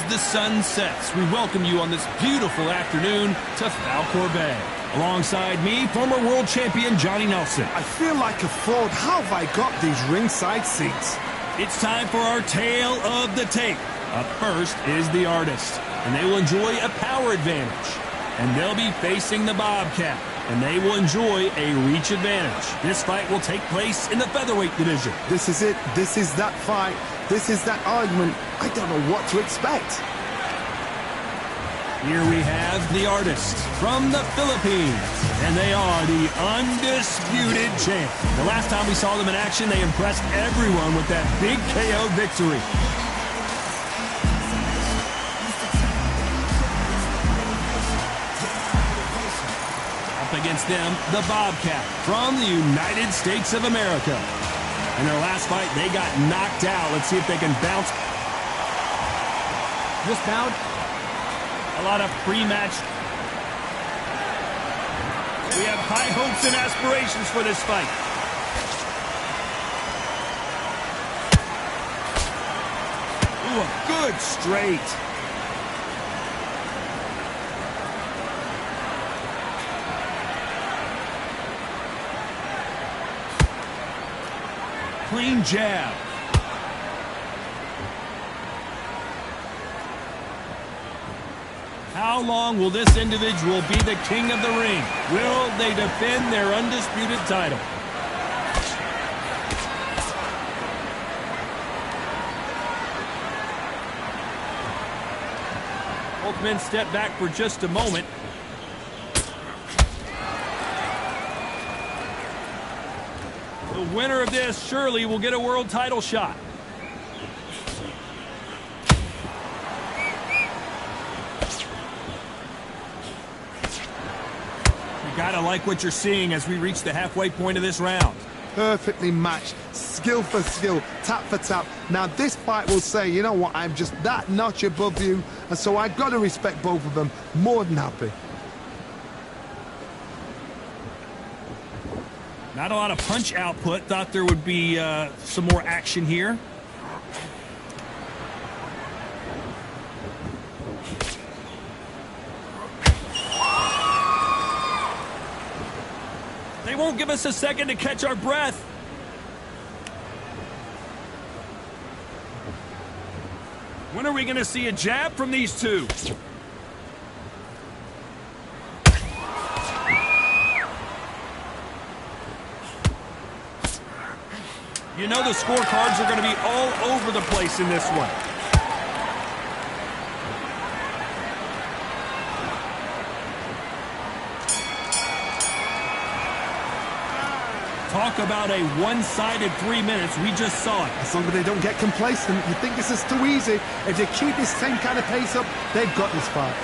the sun sets, we welcome you on this beautiful afternoon to Falcor Bay. Alongside me, former world champion Johnny Nelson. I feel like a fraud. How have I got these ringside seats? It's time for our tale of the tape. Up first is the artist, and they will enjoy a power advantage. And they'll be facing the Bobcat, and they will enjoy a reach advantage. This fight will take place in the featherweight division. This is it. This is that fight. This is that argument. I don't know what to expect. Here we have the artist from the Philippines, and they are the Undisputed champ. The last time we saw them in action, they impressed everyone with that big KO victory. Up against them, the Bobcat from the United States of America. In their last fight, they got knocked out. Let's see if they can bounce. Just bout. A lot of pre-match. We have high hopes and aspirations for this fight. Ooh, a good straight. Clean jab. How long will this individual be the king of the ring? Will they defend their undisputed title? Both men step back for just a moment. The winner of this surely will get a world title shot. Gotta like what you're seeing as we reach the halfway point of this round. Perfectly matched, skill for skill, tap for tap. Now this fight will say, you know what, I'm just that notch above you, and so I've got to respect both of them. More than happy. Not a lot of punch output. Thought there would be some more action here. They won't give us a second to catch our breath. When are we going to see a jab from these two? You know the scorecards are going to be all over the place in this one. Talk about a one-sided 3 minutes. We just saw it. As long as they don't get complacent, you think this is too easy. If they keep this same kind of pace up, they've got this fight.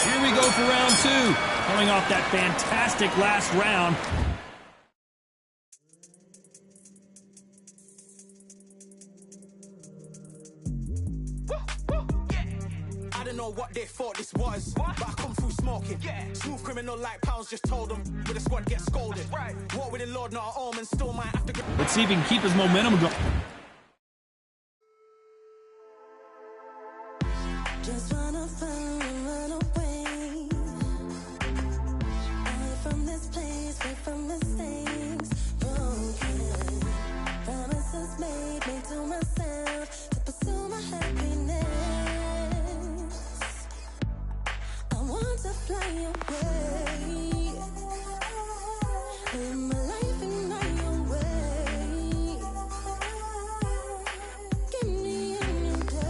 Here we go for round two. Coming off that fantastic last round. I don't know what they thought this was, but I come through smoking. Smooth criminal like pounds, just told them with a squad get scolded. Walk with the Lord, not at home, and still might have to. Let's see if he can keep his momentum going. Just wanna find and run away. Away from this place, away from mistakes. Broken promises made to myself to pursue my happiness. I want to fly away. Live my life in my way. Give me a new day.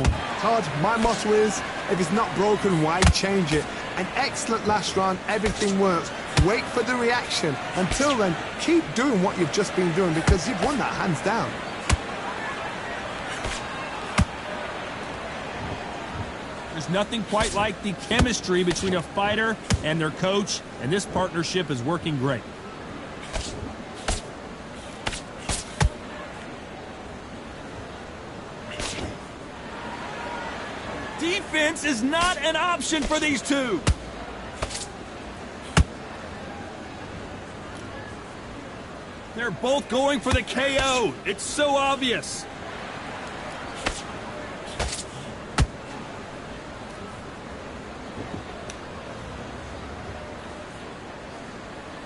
going. Todd, my motto is, if it's not broken, why change it? An excellent last round, everything works. Wait for the reaction. Until then, keep doing what you've just been doing because you've won that hands down. There's nothing quite like the chemistry between a fighter and their coach, and this partnership is working great. Defense is not an option for these two. They're both going for the KO. It's so obvious.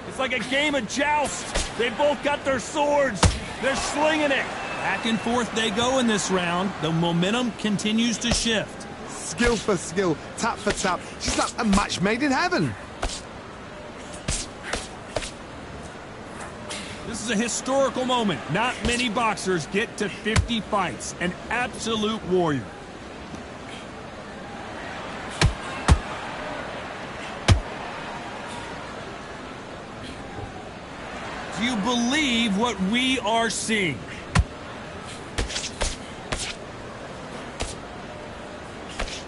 It's like a game of joust. They both got their swords. They're slinging it. Back and forth they go in this round. The momentum continues to shift. Skill for skill, tap for tap. She's like a match made in heaven. This is a historical moment. Not many boxers get to 50 fights. An absolute warrior. Do you believe what we are seeing?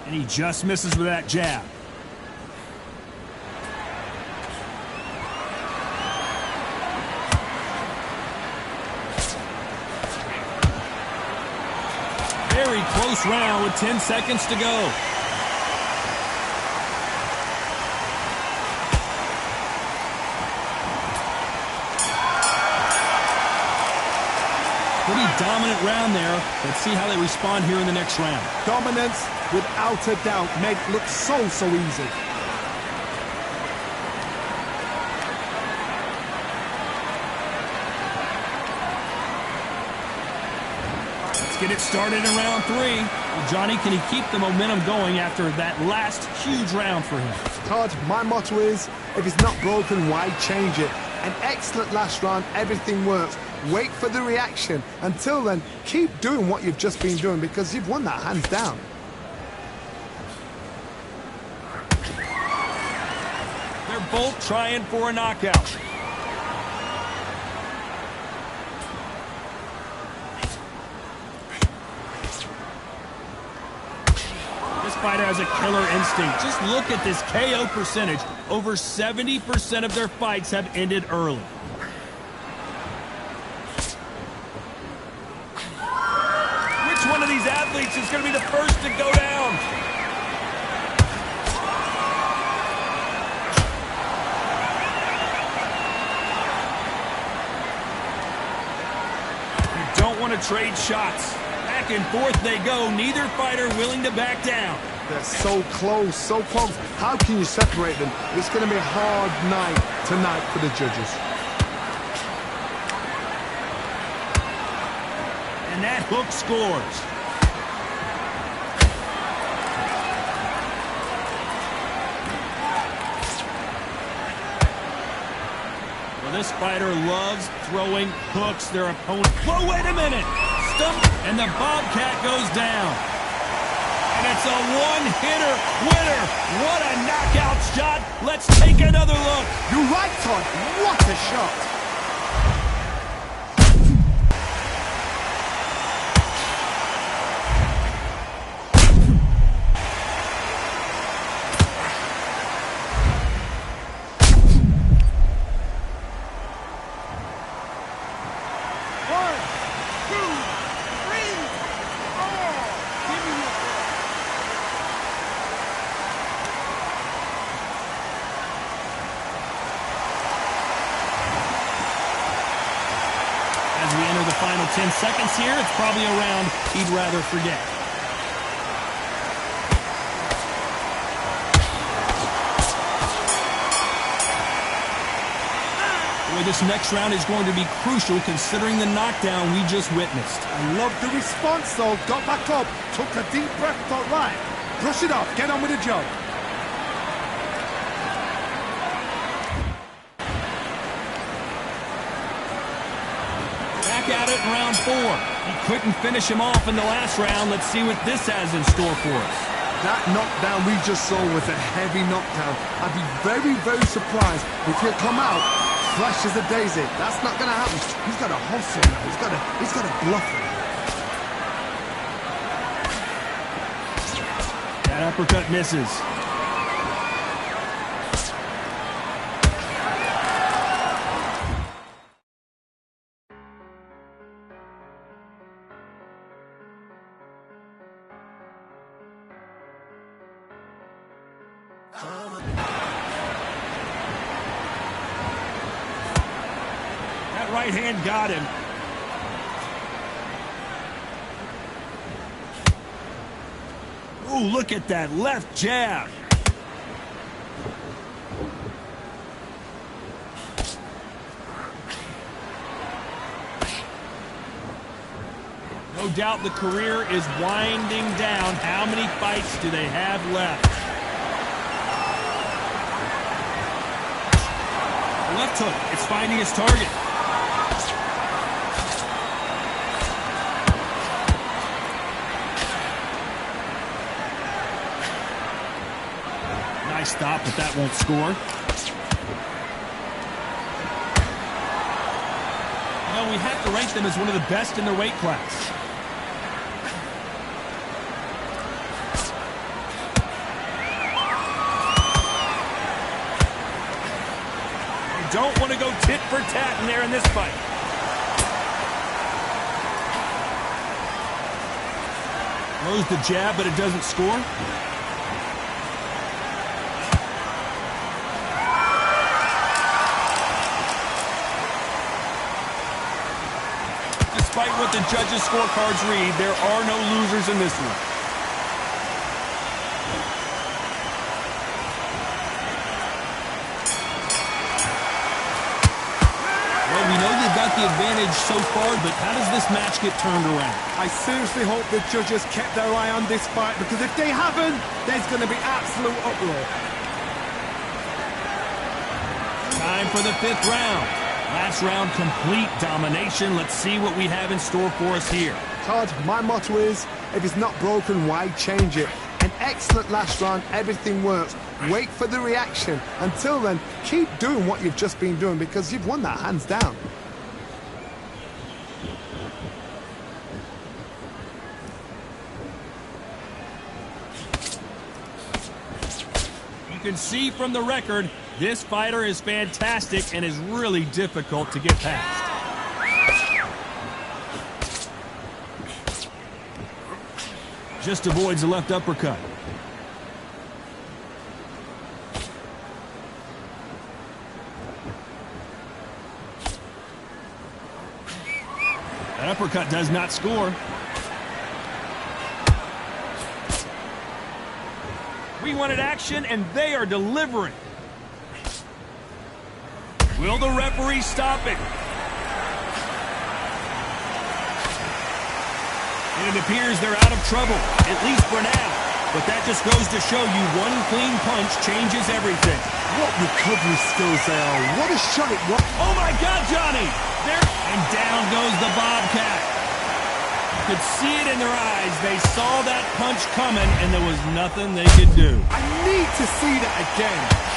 And he just misses with that jab. Very close round with 10 seconds to go. Pretty dominant round there. Let's see how they respond here in the next round. Dominance, without a doubt, made it look so easy. Get it started in round 3. Well, Johnny, can he keep the momentum going after that last huge round for him? Todd, my motto is, if it's not broken, why change it? An excellent last round, everything works. Wait for the reaction. Until then, keep doing what you've just been doing because you've won that hands down. They're both trying for a knockout. Fighter has a killer instinct. Just look at this KO percentage. Over 70% of their fights have ended early. Which one of these athletes is going to be the first to go down? You don't want to trade shots. Back and forth they go. Neither fighter willing to back down. They're so close, so close. How can you separate them? It's going to be a hard night tonight for the judges. And that hook scores. Well, this fighter loves throwing hooks their opponent. Whoa, wait a minute! And the Bobcat goes down. And it's a one-hitter winner. What a knockout shot. Let's take another look. You're right, Todd. What a shot. As we enter the final 10 seconds here, it's probably a round he'd rather forget. Boy, this next round is going to be crucial considering the knockdown we just witnessed. I love the response, though. Got back up, took a deep breath, thought, right, brush it off, get on with the job. Back at got it in round 4. He couldn't finish him off in the last round. Let's see what this has in store for us. That knockdown we just saw was a heavy knockdown. I'd be very, very surprised if he'll come out fresh as a daisy. That's not going to happen. He's got to hustle now. He's got to bluff it. That uppercut misses. That right hand got him. Ooh, look at that left jab. No doubt the career is winding down. How many fights do they have left? Left hook, it's finding its target. Nice stop, but that won't score. No, we have to rank them as one of the best in their weight class. Don't want to go tit for tat in there in this fight. Throws the jab, but it doesn't score. Despite what the judges' scorecards read, there are no losers in this one. The advantage so far, but how does this match get turned around? I seriously hope the judges kept their eye on this fight, because if they haven't, there's going to be absolute uproar. Time for the 5th round. Last round, complete domination. Let's see what we have in store for us here. Todd, my motto is, if it's not broken, why change it? An excellent last round, everything works. Wait for the reaction. Until then, keep doing what you've just been doing, because you've won that hands down. You can see from the record, this fighter is fantastic and is really difficult to get past. Just avoids the left uppercut. That uppercut does not score. We wanted action, and they are delivering. Will the referee stop it? And it appears they're out of trouble, at least for now. But that just goes to show you one clean punch changes everything. What recovery skills they are. What a shot it was. Oh, my God, Johnny! There, and down goes the Bobcat. You could see it in their eyes. They saw that punch coming, and there was nothing they could do. I need to see that again.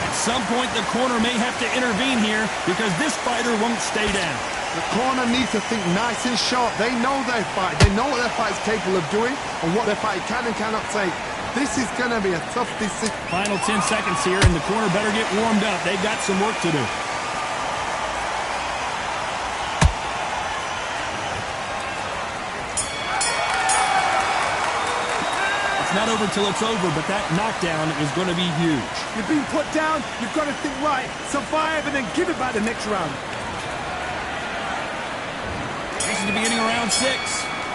At some point, the corner may have to intervene here because this fighter won't stay down. The corner needs to think nice and sharp. They know their fight. They know what their fight's capable of doing and what their fight can and cannot take. This is going to be a tough decision. Final 10 seconds here, and the corner better get warmed up. They've got some work to do. It's not over till it's over, but that knockdown is going to be huge. You've been put down, you've got to think right, survive, and then give it back the next round. This is the beginning of round 6.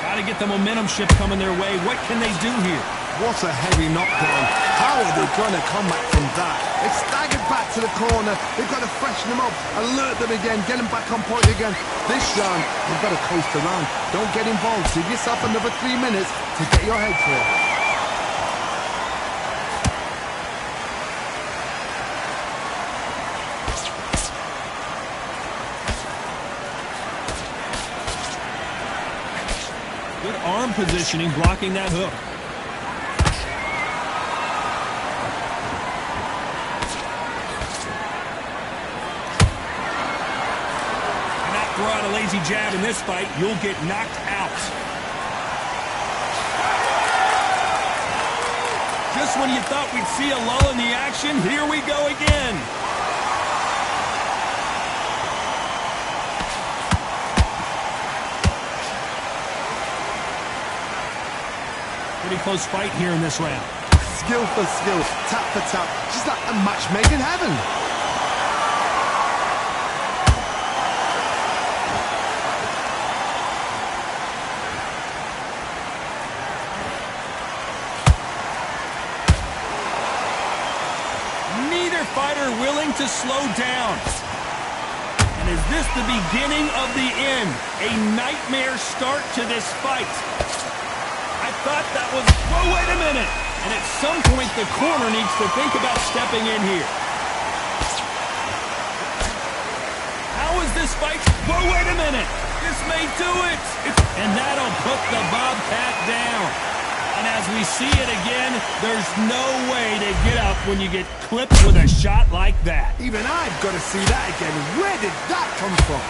Got to get the momentum shift coming their way. What can they do here? What a heavy knockdown. How are they going to come back from that? They staggered back to the corner. They've got to freshen them up, alert them again, get them back on point again. This round, they've got to coast around. Don't get involved. Give yourself another 3 minutes to get your head clear. Good arm positioning, blocking that hook. Throw out a lazy jab in this fight, you'll get knocked out. Just when you thought we'd see a lull in the action, here we go again. Pretty close fight here in this round. Skill for skill, tap for tap, just like a match made in heaven. Fighter willing to slow down. And is this the beginning of the end? A nightmare start to this fight. I thought that was... Whoa, wait a minute! And at some point, the corner needs to think about stepping in here. How is this fight... Whoa, wait a minute! This may do it! And that'll put the Bobcat down. And as we see it again, there's no way to get up when you get clipped with a shot like that. Even I've got to see that again. Where did that come from?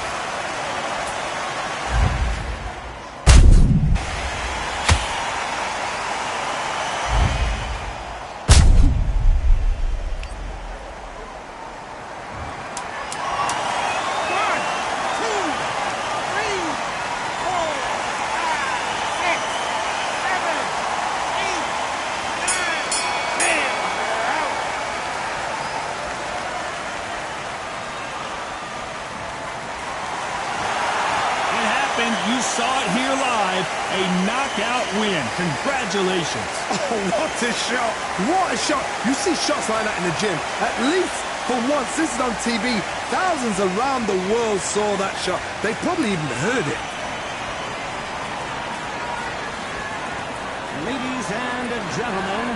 You saw it here live, a knockout win. Congratulations. Oh, what a shot. What a shot. You see shots like that in the gym. At least for once, this is on TV. Thousands around the world saw that shot. They probably even heard it. Ladies and gentlemen,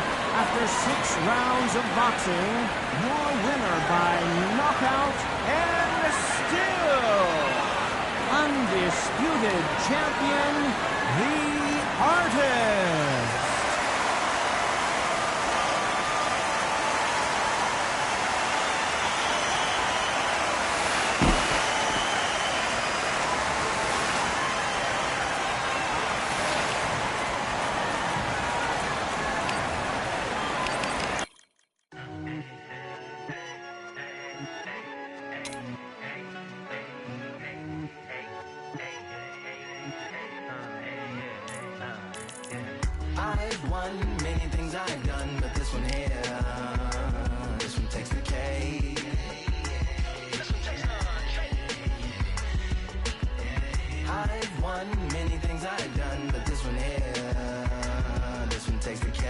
after 6 rounds of boxing, your winner by knockout and still undisputed champion, the Artist. I've won many things I've done, but this one here, this one takes the cake. I've won many things I've done, but this one here, this one takes the cake.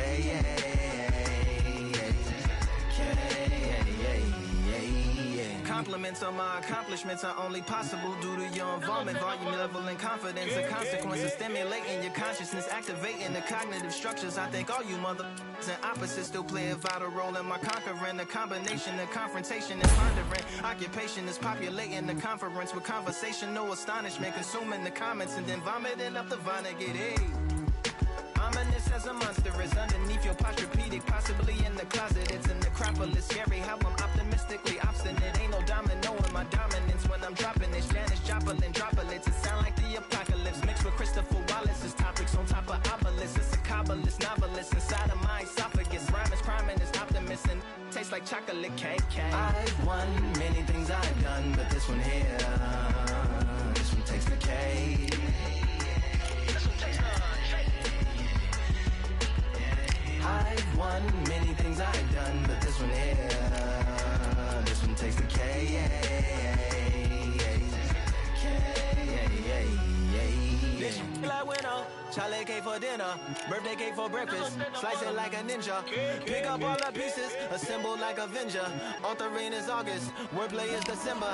Compliments on my accomplishments are only possible due to your involvement, volume, level, and confidence. The consequences stimulating your consciousness, activating the cognitive structures. I think all you mother and opposites still play a vital role in my conquering. The combination of confrontation and pondering. Occupation is populating the conference with conversational astonishment, consuming the comments and then vomiting up the Vonnegut. Ominous as a monster is underneath your posturepedic, possibly in the closet. It's an necropolis, scary how I'm optimistically obstinate. Ain't no domino in my dominance when I'm dropping this. Janis Joplin droplets, it sound like the apocalypse mixed with Christopher Wallace's topics on top of obelisks. It's a kabbalist novelist inside of my esophagus. Rhyme is crime and it's optimist and tastes like chocolate cake. I've won many things I've done, but this one here, this one takes the cake. I've won many things I've done, but this one here, this one takes the cake. Like when Charlie came for dinner, birthday cake for breakfast, slice it like a ninja. Pick up all the pieces, assemble like Avenger. Author rain is August, wordplay is December.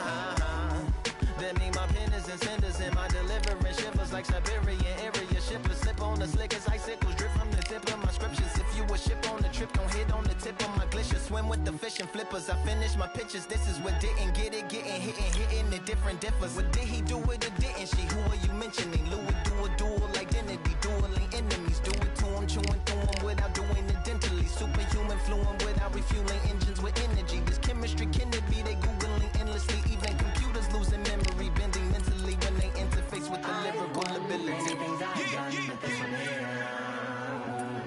That mean my pen is in cinders and my deliverance shivers like Siberian area shippers. Slip on the slickest icicles, drip from the tip of my scriptures. If you a ship on the trip, don't hit on the tip of my glacier. Swim with the fish and flippers. I finish my pitches. This is what didn't get it, getting hitting the different differs. What did he do with it? Didn't she? Who are you mentioning? Lou would do a dual identity, dueling enemies. Do it to him, chewing through him without doing it dentally. Superhuman fluent without refueling engines with energy. This chemistry can it be? They googling endlessly. Even computers losing memory, bending mentally when they interface with the lyrical ability. Things I've done, but this one here,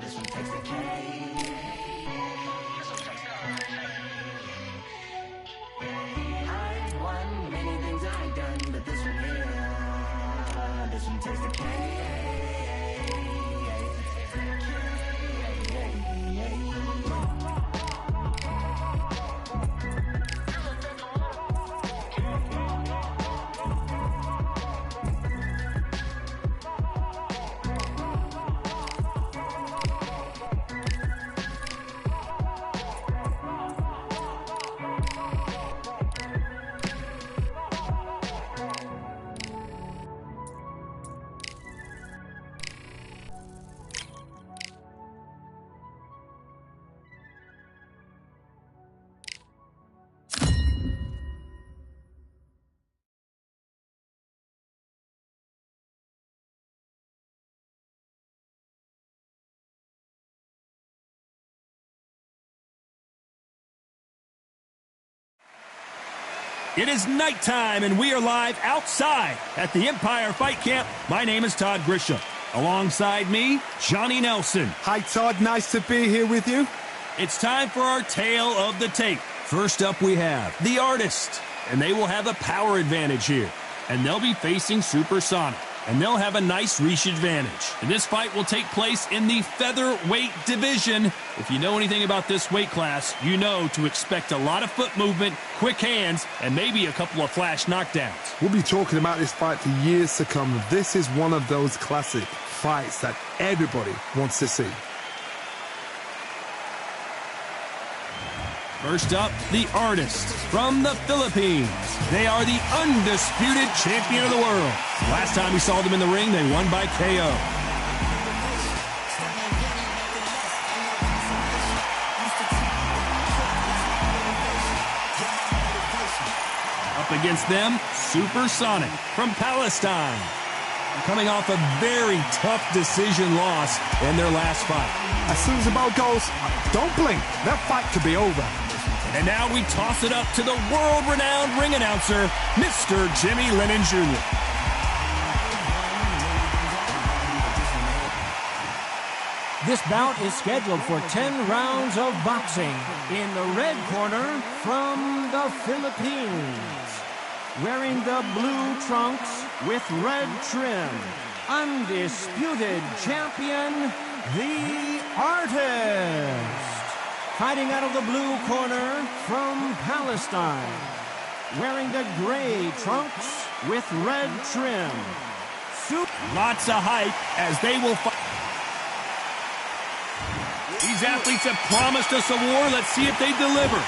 this one takes the cake. I've won many things I've done, but this one here, this one takes the cake. It is nighttime, and we are live outside at the Empire Fight Camp. My name is Todd Grisham. Alongside me, Johnny Nelson. Hi, Todd. Nice to be here with you. It's time for our tale of the tape. First up, we have the Artist, and they will have a power advantage here. And they'll be facing Supersonic, and they'll have a nice reach advantage. And this fight will take place in the featherweight division. If you know anything about this weight class, you know to expect a lot of foot movement, quick hands, and maybe a couple of flash knockdowns. We'll be talking about this fight for years to come. This is one of those classic fights that everybody wants to see. First up, the Artist from the Philippines. They are the undisputed champion of the world. Last time we saw them in the ring, they won by KO. Up against them, Supersonic from Palestine. Coming off a very tough decision loss in their last fight. As soon as the bell goes, don't blink. That fight could be over. And now we toss it up to the world-renowned ring announcer, Mr. Jimmy Lennon Jr. This bout is scheduled for 10 rounds of boxing. In the red corner, from the Philippines, wearing the blue trunks with red trim, undisputed champion, the Artist. Fighting out of the blue corner from Palestine, wearing the gray trunks with red trim. Lots of hype as they will fight. These athletes have promised us a war. Let's see if they deliver.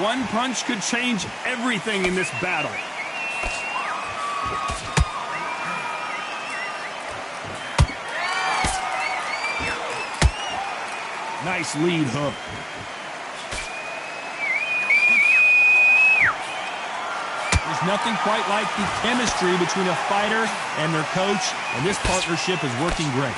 One punch could change everything in this battle. Nice lead hook. There's nothing quite like the chemistry between a fighter and their coach, and this partnership is working great.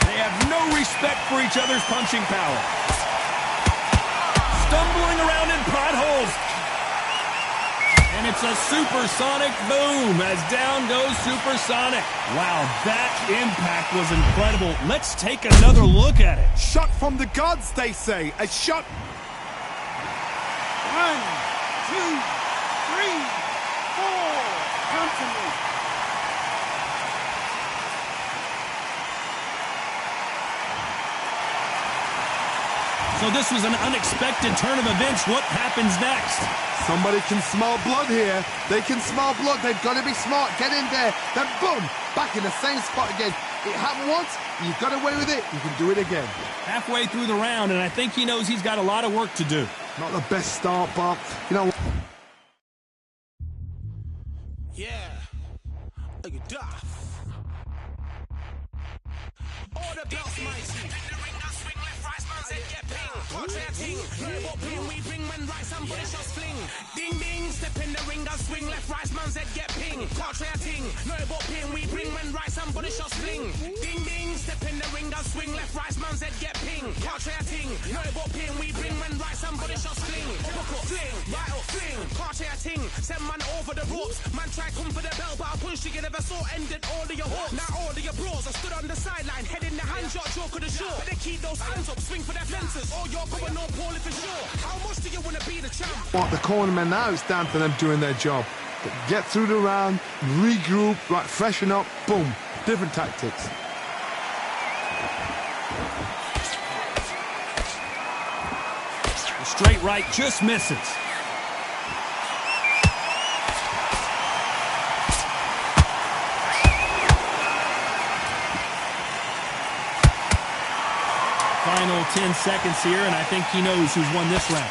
They have no respect for each other's punching power. Stumbling around in potholes. And it's a supersonic boom as down goes Supersonic. Wow, that impact was incredible. Let's take another look at it. Shot from the gods, they say. A shot. 1, 2, 3, 4. Come to me. So this was an unexpected turn of events. What happens next? Somebody can smell blood here. They can smell blood. They've got to be smart. Get in there. Then boom, back in the same spot again. It happened once. You got away with it. You can do it again. Halfway through the round, and I think he knows he's got a lot of work to do. Not the best start, but, you know. Yeah. Look at that. All the belts, mighty. We bring when right, somebody shots fling. Ding ding, step in the ring, and swing left, right, man's head get ping. Contrary ting, no but ping. We bring when right, somebody shots fling. Ding ding, step in the ring, and swing left, right, man's head get ping. Contrary ting, no but ping. We bring when right, somebody shots fling. Hook up, fling, right up, fling. Contrary ting, send man over the ropes. Man try come for the bell, but I punch you never saw. Ended all of your hopes. Now all of your bros are stood on the sideline, head in the hand shot, joke of the show. They keep those hands up, swing for their fences. Oh, you're going on poorly for sure. How much do you want to be the champ? What the cornermen now, it's down to them doing their job. Get through the round, regroup, right, freshen up, boom. Different tactics. The straight right just misses. Final 10 seconds here, and I think he knows who's won this round.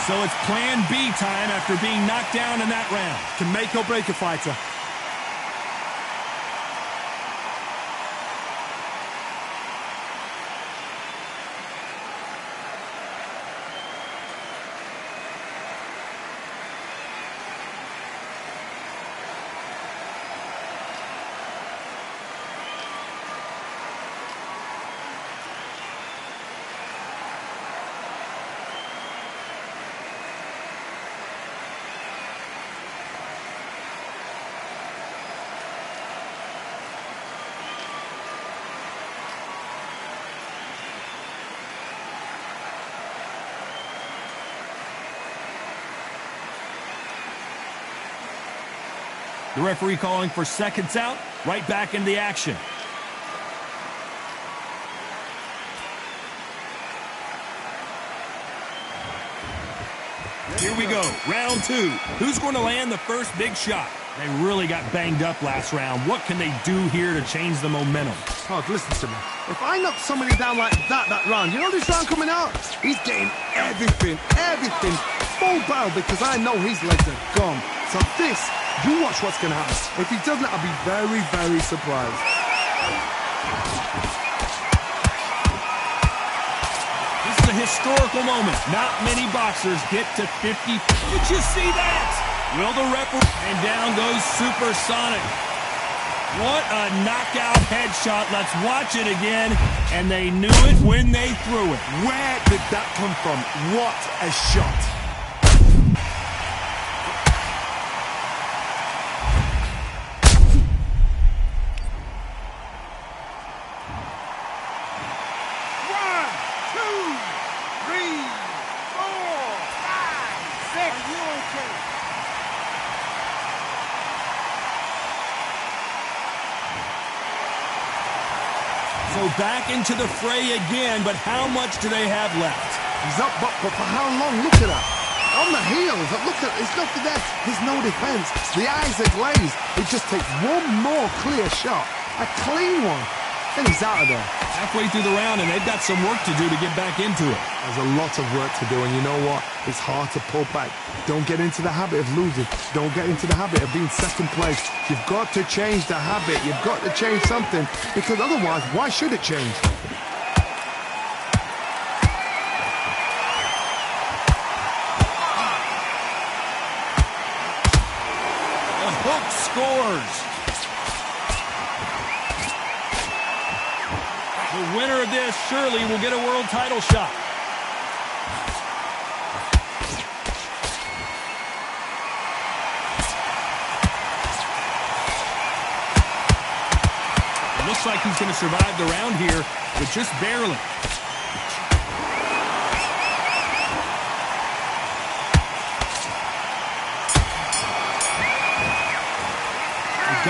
So it's plan B time after being knocked down in that round. Can make or break a fighter. The referee calling for seconds out, right back into the action. Here we go, round two. Who's going to land the first big shot? They really got banged up last round. What can they do here to change the momentum? Oh, listen to me. If I knock somebody down like that round, you know this round coming out? He's getting everything, full barrel, because I know his legs are gone. So this, you watch what's going to happen. If he doesn't, I'll be very, very surprised. This is a historical moment. Not many boxers get to 50. Did you see that? Will the referee? And down goes Supersonic. What a knockout headshot. Let's watch it again. And they knew it when they threw it. Where did that come from? What a shot. So back into the fray again, but how much do they have left? He's up, but for how long? Look at that. On the heels, look at, it's nothing there. There's no defense. The eyes are glazed. It just takes one more clear shot. A clean one. And he's out of there. Halfway through the round, and they've got some work to do to get back into it. There's a lot of work to do, and you know what? It's hard to pull back. Don't get into the habit of losing. Don't get into the habit of being second place. You've got to change the habit. You've got to change something, because otherwise, why should it change? The hook scores. The winner of this surely will get a world title shot. It looks like he's going to survive the round here, but just barely.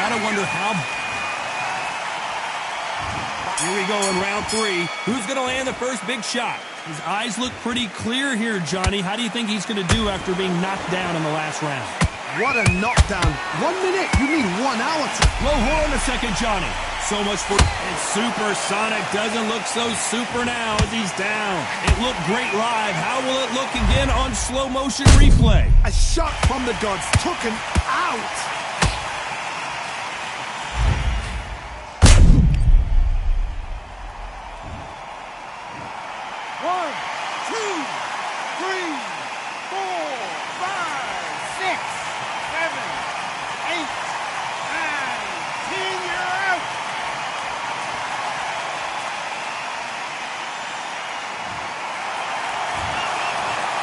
gotta wonder how... Here we go in round 3. Who's gonna land the first big shot? His eyes look pretty clear here, Johnny. How do you think he's gonna do after being knocked down in the last round? What a knockdown. 1 minute? You mean 1 hour? Low horn a second, Johnny. So much for... And Supersonic doesn't look so super now as he's down. It looked great live. How will it look again on slow motion replay? A shot from the gods took him out.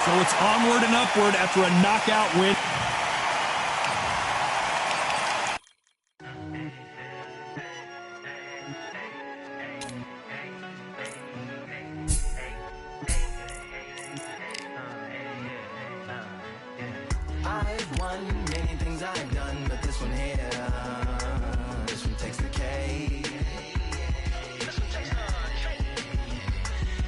So it's onward and upward after a knockout win.